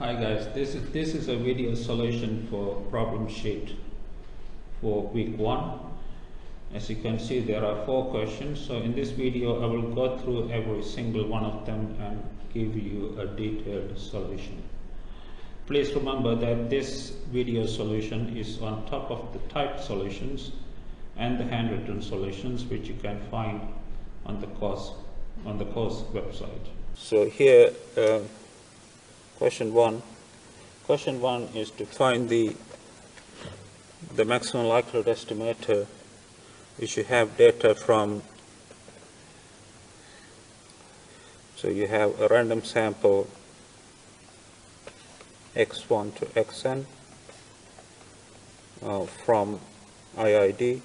Hi guys, this is a video solution for problem sheet for week 1. As you can see, there are 4 questions. So in this video I will go through every single one of them and give you a detailed solution. Please remember that this video solution is on top of the typed solutions and the handwritten solutions, which you can find on the course website. So here Question one is to find the maximum likelihood estimator, which you have data from. So you have a random sample x1 to xn from IID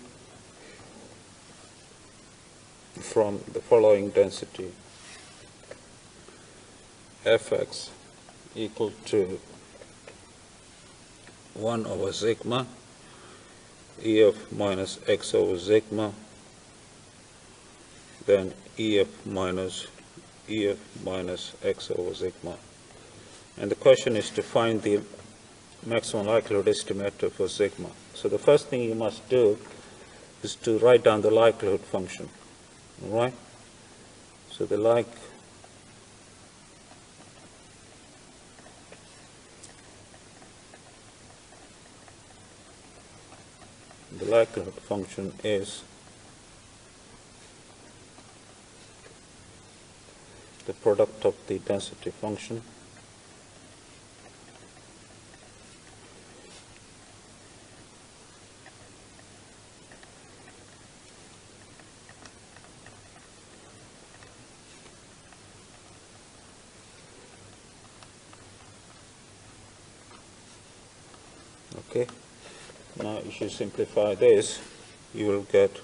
from the following density: fx equal to 1 over sigma EF minus x over sigma, then EF minus x over sigma. And the question is to find the maximum likelihood estimator for sigma. So the first thing you must do is to write down the likelihood function. All right? So the likelihood function is the product of the density function okay. Now if you simplify this, you will get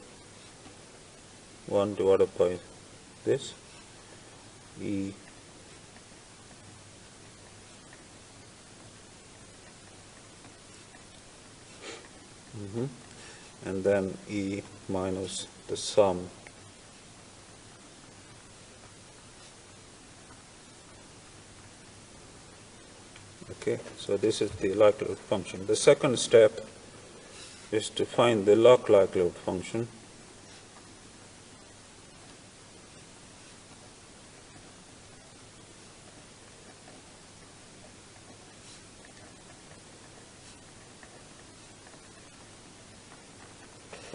1 divided by this E and then E minus the sum okay. So this is the likelihood function. The second step is to find the log likelihood function.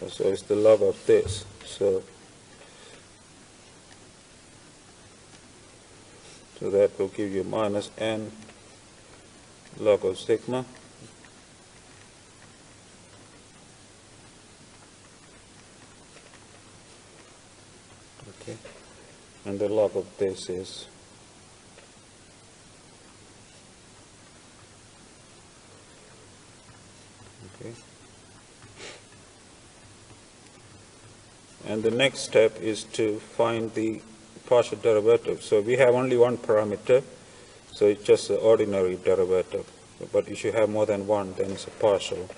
So it's the log of this. So that will give you minus n log of sigma okay, and the log of this is okay. And the next step is to find the partial derivative. So we have only one parameter, so it's just the ordinary derivative. But if you have more than one, then it's a partial.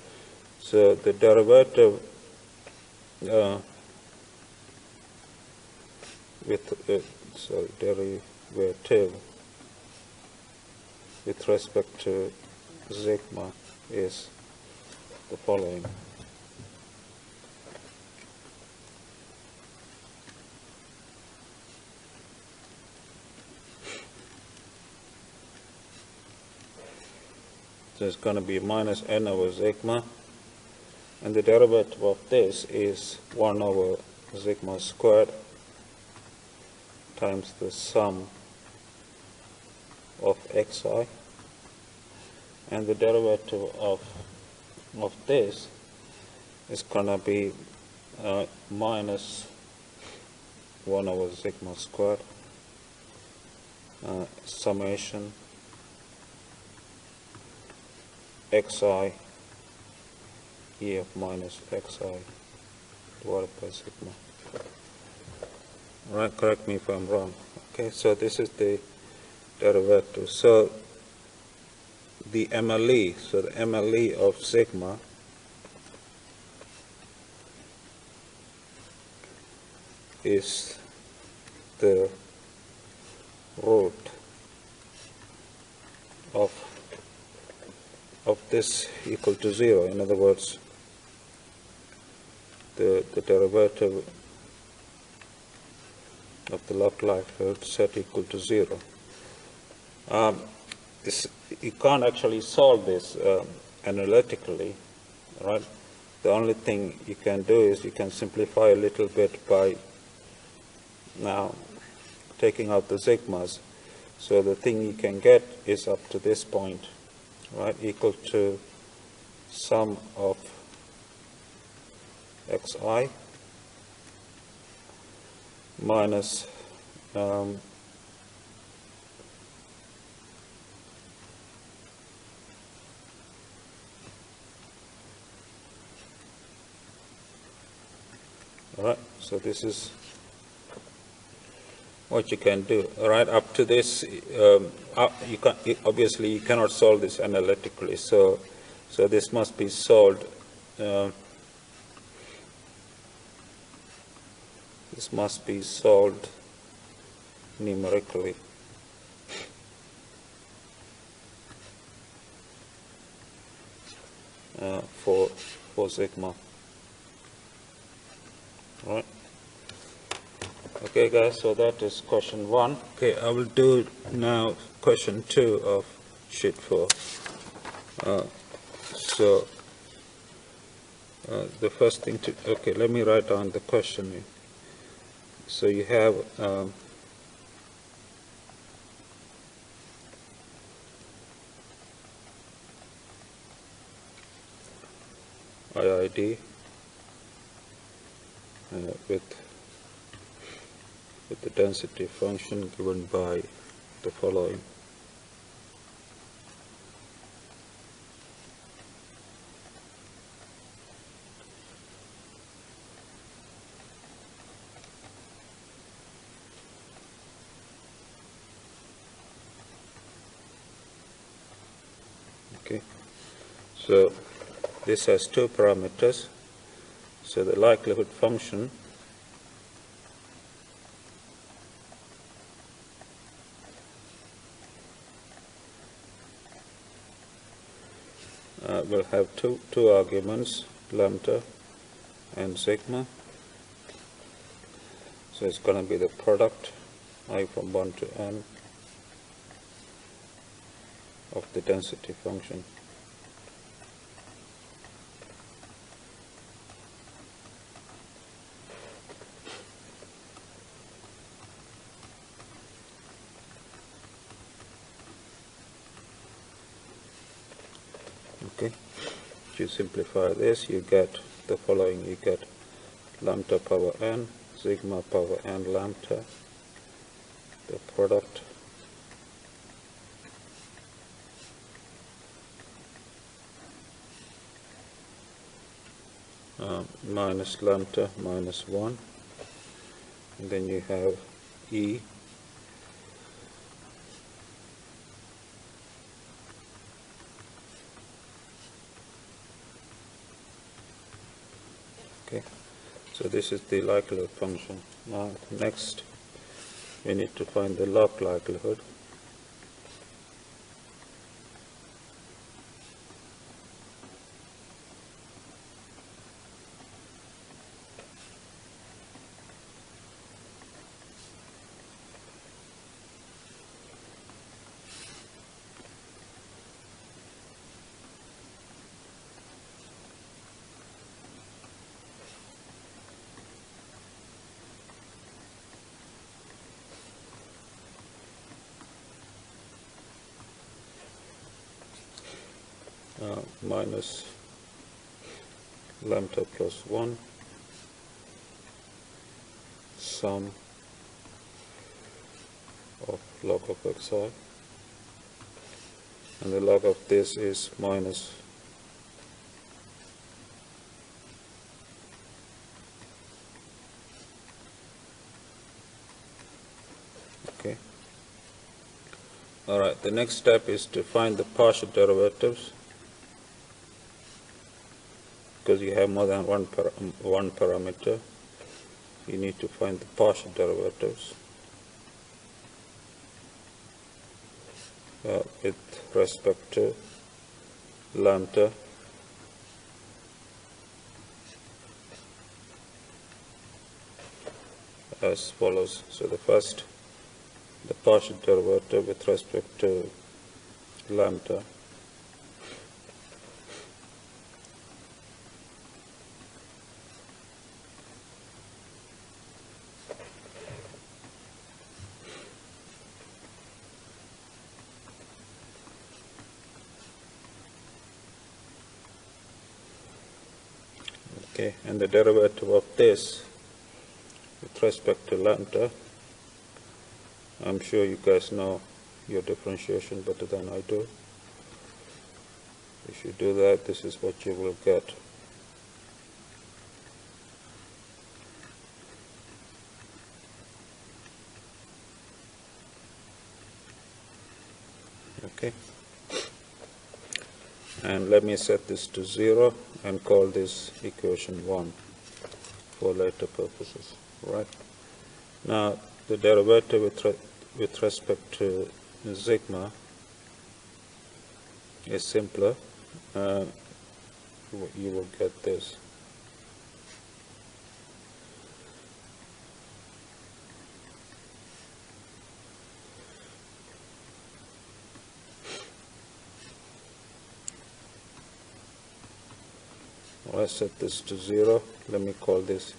So the derivative derivative with respect to sigma is the following. So it's going to be minus n over sigma, and the derivative of this is 1 over sigma squared times the sum of xi, and the derivative of this is going to be minus 1 over sigma squared summation xi EF minus xi divided by sigma. Right, correct me if I'm wrong. Okay, so this is the derivative. So the MLE, so the MLE of sigma is the root of of this equal to 0. In other words, the derivative of the log likelihood set equal to 0. You can't actually solve this analytically, right? The only thing you can do is you can simplify a little bit by now taking out the sigmas. So the thing you can get is up to this point, right, equal to sum of xi minus all right, so this is what you can do. All right, up to this, obviously you cannot solve this analytically. So this must be solved. This must be solved numerically. For sigma. All right. Okay, guys. So that is question 1. Okay, I will do now question 2 of sheet 4. The first thing to let me write down the question here. So you have IID with the density function given by the following. Okay, so this has 2 parameters. So the likelihood function will have two arguments, lambda and sigma. So it's going to be the product I from 1 to n of the density function. Okay, if you simplify this, you get the following. You get lambda power n, sigma power n lambda, the product minus lambda minus 1, and then you have E okay. So this is the likelihood function. Now next we need to find the log likelihood. Minus lambda plus 1 sum of log of xi, and the log of this is minus okay. All right, the next step is to find the partial derivatives, because you have more than one parameter. You need to find the partial derivatives with respect to lambda as follows. So the partial derivative with respect to lambda and the derivative of this with respect to lambda. I'm sure you guys know your differentiation better than I do. If you do that, this is what you will get. Okay. And let me set this to 0 and call this equation 1 for later purposes. Right. Now the derivative with respect to sigma is simpler. You will get this. I set this to 0. Let me call this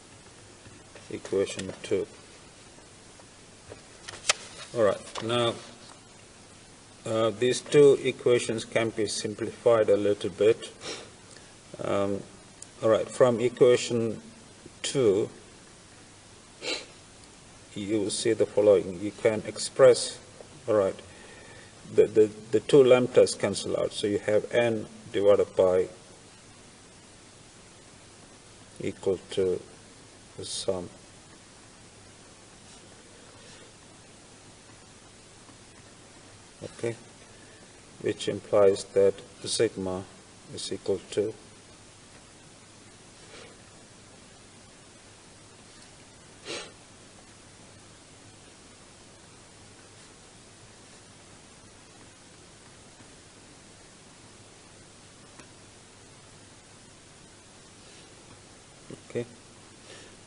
equation 2. Alright, now these two equations can be simplified a little bit. Alright, from equation 2, you will see the following. You can express, alright, the two lambdas cancel out. So you have n divided by equal to the sum. Okay, which implies that sigma is equal to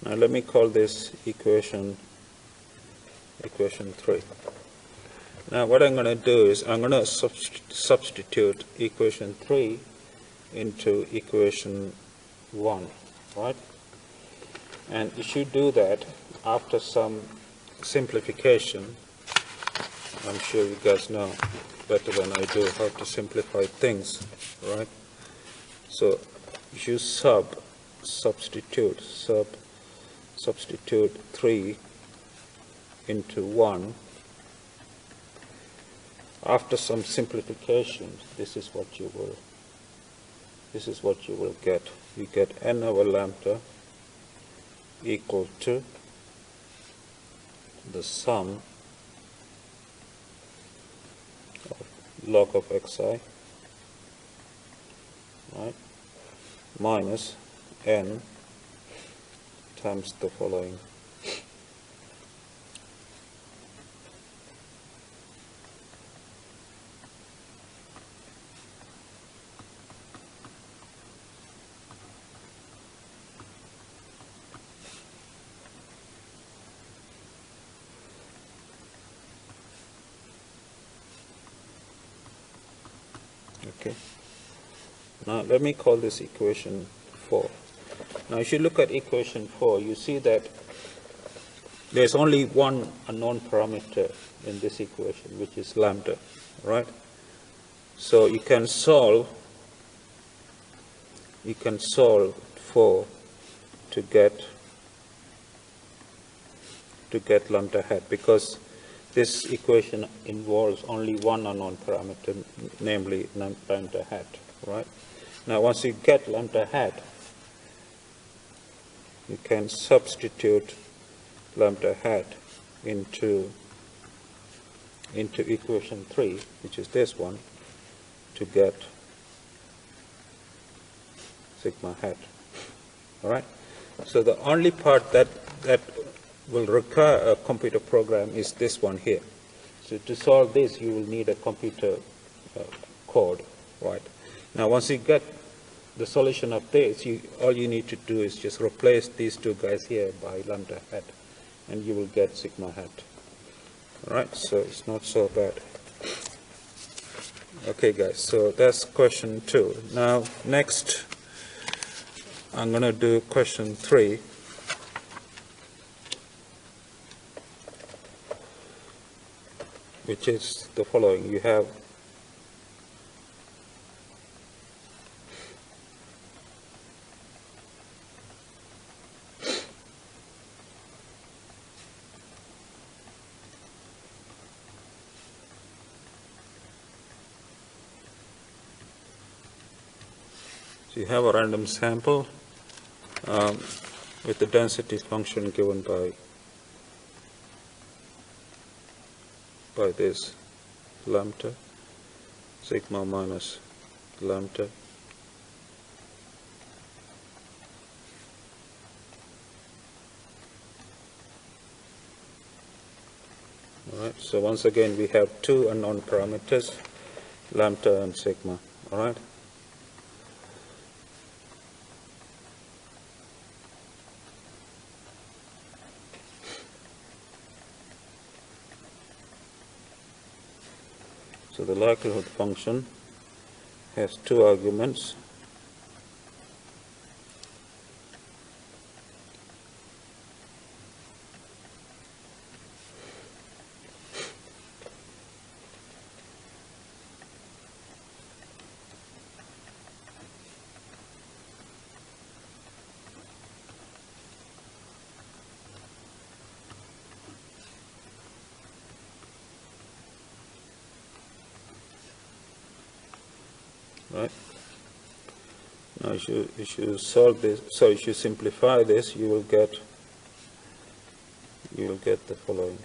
Now let me call this equation 3. Now what I'm going to do is I'm going to substitute equation 3 into equation 1, right? And if you do that after some simplification, I'm sure you guys know better than I do how to simplify things, right? So if you substitute 3 into 1, after some simplification, this is what you will get. You get n over lambda equal to the sum of log of xi, right, minus n times the following. Okay. Now let me call this equation 4. Now if you look at equation 4, you see that there's only one unknown parameter in this equation, which is lambda, right? So you can solve for to get lambda hat, because this equation involves only one unknown parameter, namely lambda hat, right? Now once you get lambda hat, you can substitute lambda hat into equation 3, which is this one, to get sigma hat. All right. So the only part that will require a computer program is this one here. So to solve this, you will need a computer code, right? Now once you get the solution of this, all you need to do is just replace these two guys here by lambda hat, and you will get sigma hat. Alright, so it's not so bad. Okay guys, so that's question 2. Now next I'm going to do question 3. Which is the following. You have a random sample with the density function given by this lambda, sigma minus lambda. Alright, so once again we have two unknown parameters, lambda and sigma. Alright. So the likelihood function has two arguments. Right. Now if you solve this, so if you simplify this, you will get the following.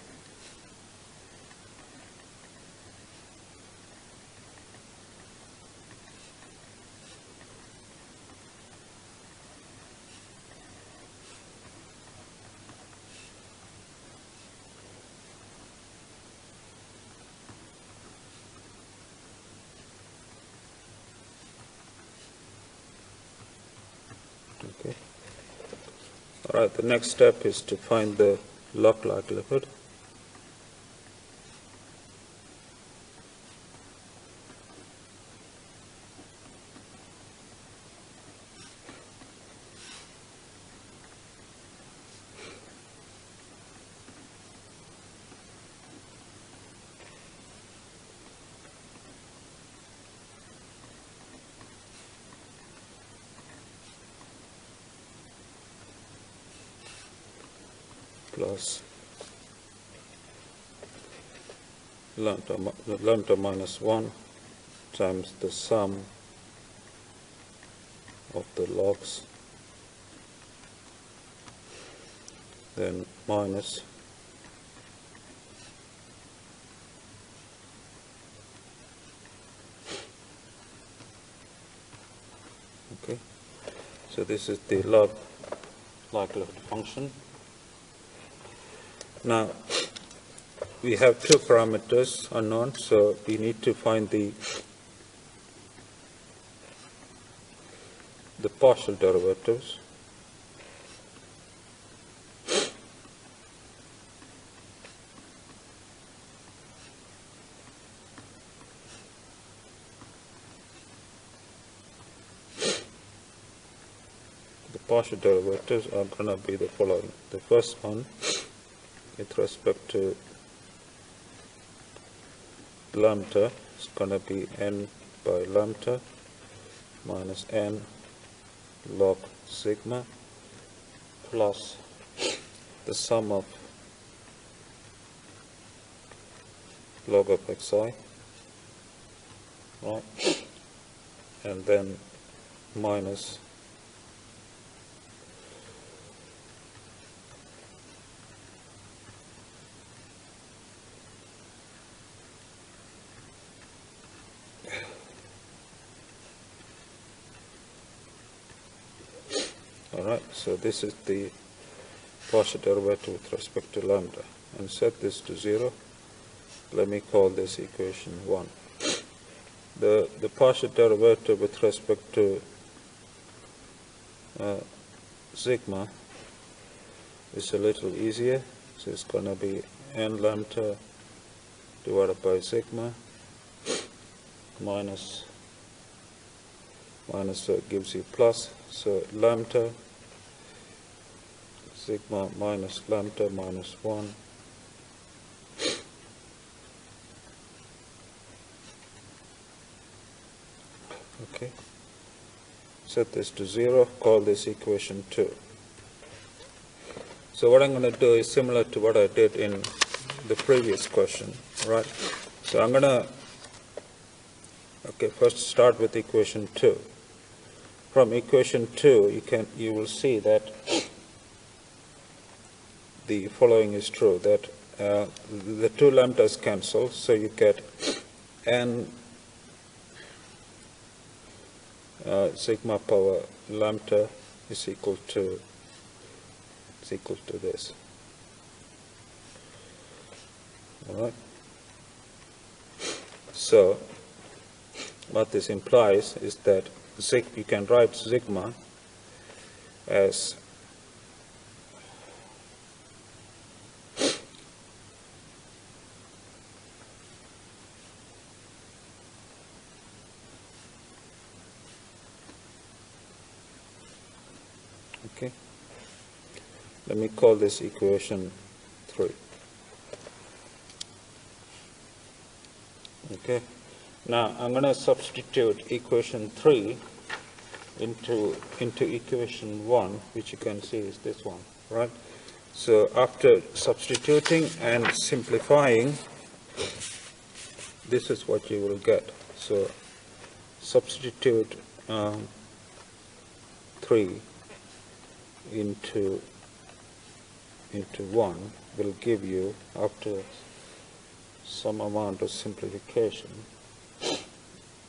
Okay. All right. The next step is to find the log likelihood. Plus lambda minus 1 times the sum of the logs, then minus okay, so this is the log likelihood function. Now we have two parameters unknown, so we need to find the partial derivatives. The partial derivatives are going to be the following. The first one, with respect to lambda, is going to be n by lambda minus n log sigma plus the sum of log of xi, right? And then minus Alright, so this is the partial derivative with respect to lambda, and set this to 0. Let me call this equation 1. the partial derivative with respect to sigma is a little easier. So it's going to be n lambda divided by sigma minus so it gives you plus. So lambda sigma minus lambda minus 1 okay. Set this to 0, call this equation 2. So what I'm going to do is similar to what I did in the previous question, right? So I'm going to first start with equation 2. From equation 2 you will see that the following is true, that the two lambdas cancel, so you get n sigma power lambda is equal to this. All right. So what this implies is that you can write sigma as okay. Let me call this equation 3. Okay. Now I'm going to substitute equation 3 into equation 1, which you can see is this one, right? So after substituting and simplifying, this is what you will get. So substitute 3 into 1 will give you, after some amount of simplification,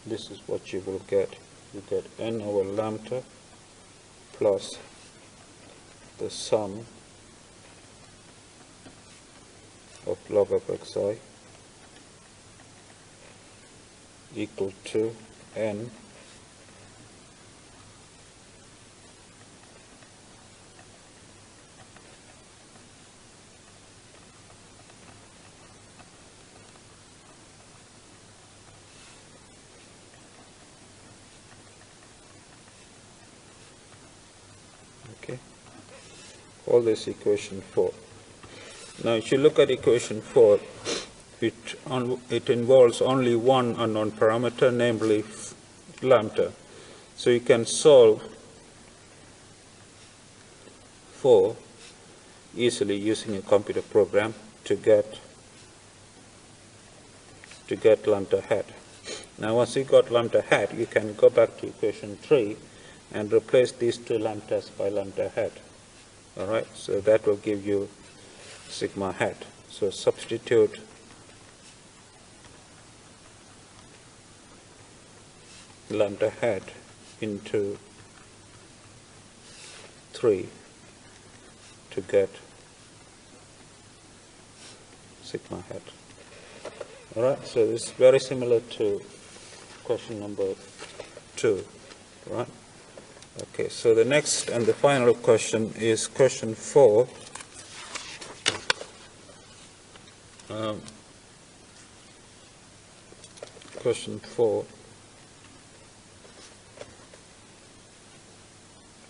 this is what you will get. You get n over lambda plus the sum of log of xi equal to n all this equation 4. Now if you look at equation 4, it involves only one unknown parameter, namely lambda. So you can solve 4 easily using a computer program to get lambda hat. Now once you got lambda hat, you can go back to equation 3 and replace these two lambdas by lambda hat. All right, so that will give you sigma hat. So substitute lambda hat into 3 to get sigma hat. All right, so this is very similar to question number 2, right? Okay, so the next and the final question is question 4. Question 4.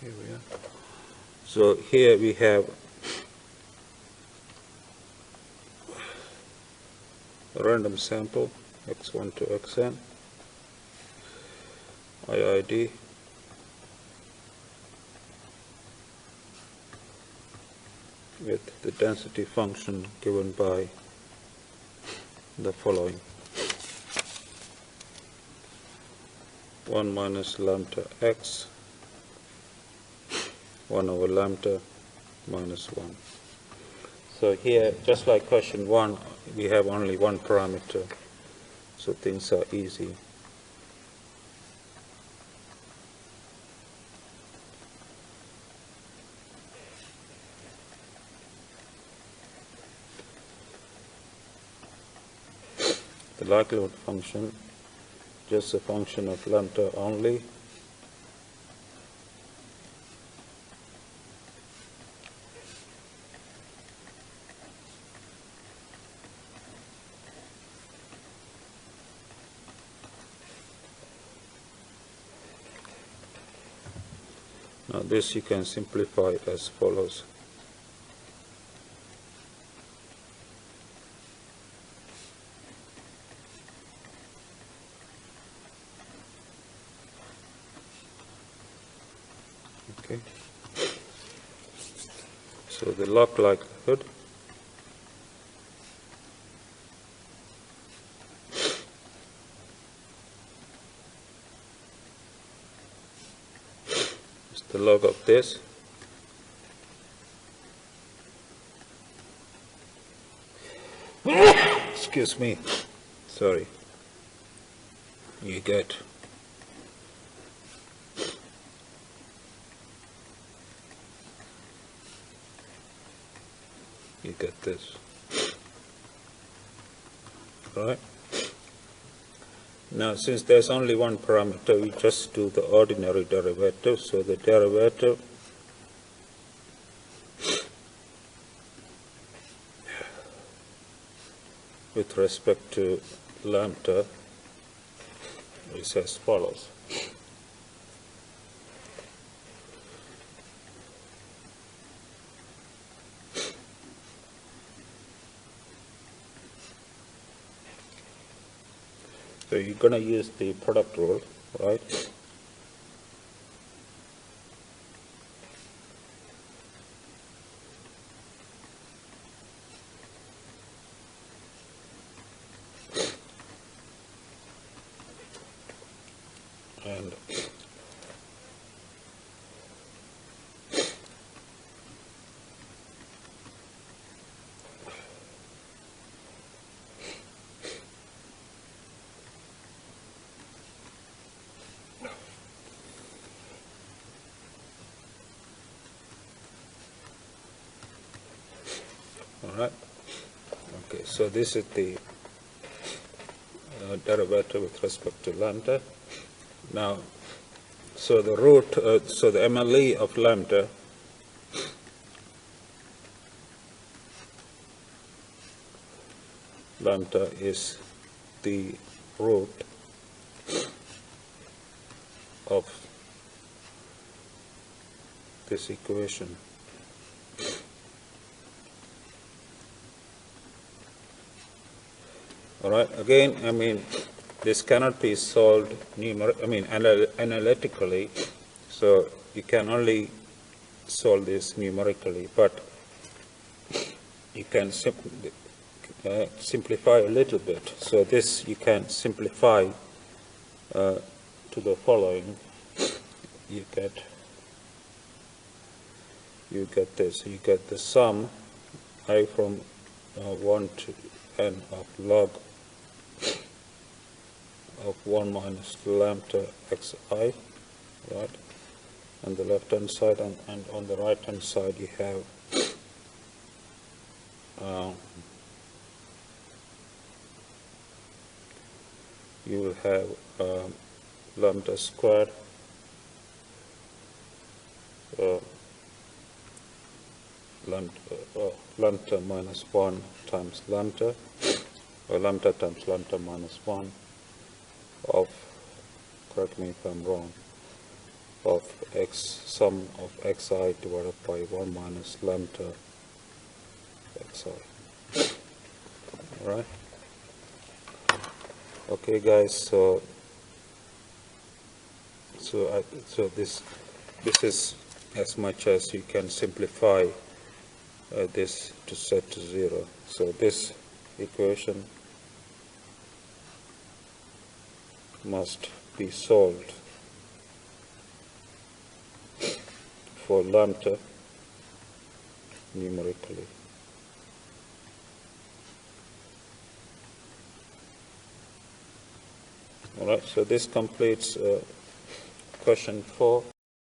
Here we are. So here we have a random sample, x1 to xn, IID, with the density function given by the following: 1 minus lambda x, 1 over lambda minus 1. So here, just like question 1, we have only one parameter, so things are easy. The likelihood function just a function of lambda only. Now this you can simplify as follows. Okay. So the log likelihood is the log of this excuse me, sorry, you get this, right? Now since there's only one parameter, we just do the ordinary derivative. So the derivative with respect to lambda is as follows. So you're going to use the product rule, right? And all right. Okay, so this is the derivative with respect to lambda. Now, so the root, so the MLE of lambda is the root of this equation. All right. Again, I mean, this cannot be solved analytically, so you can only solve this numerically, but you can simplify a little bit. So this you can simplify to the following. You get this. You get the sum I from 1 to n of log of 1 minus lambda xi, right? On the left hand side, and on the right hand side you have you will have lambda squared lambda minus 1 times lambda, or lambda times lambda minus 1 of, correct me if I'm wrong, of sum of xi divided by 1 minus lambda xi. All right. Okay, guys. So this is as much as you can simplify this to set to 0. So this equation must be solved for lambda numerically. All right, so this completes question 4.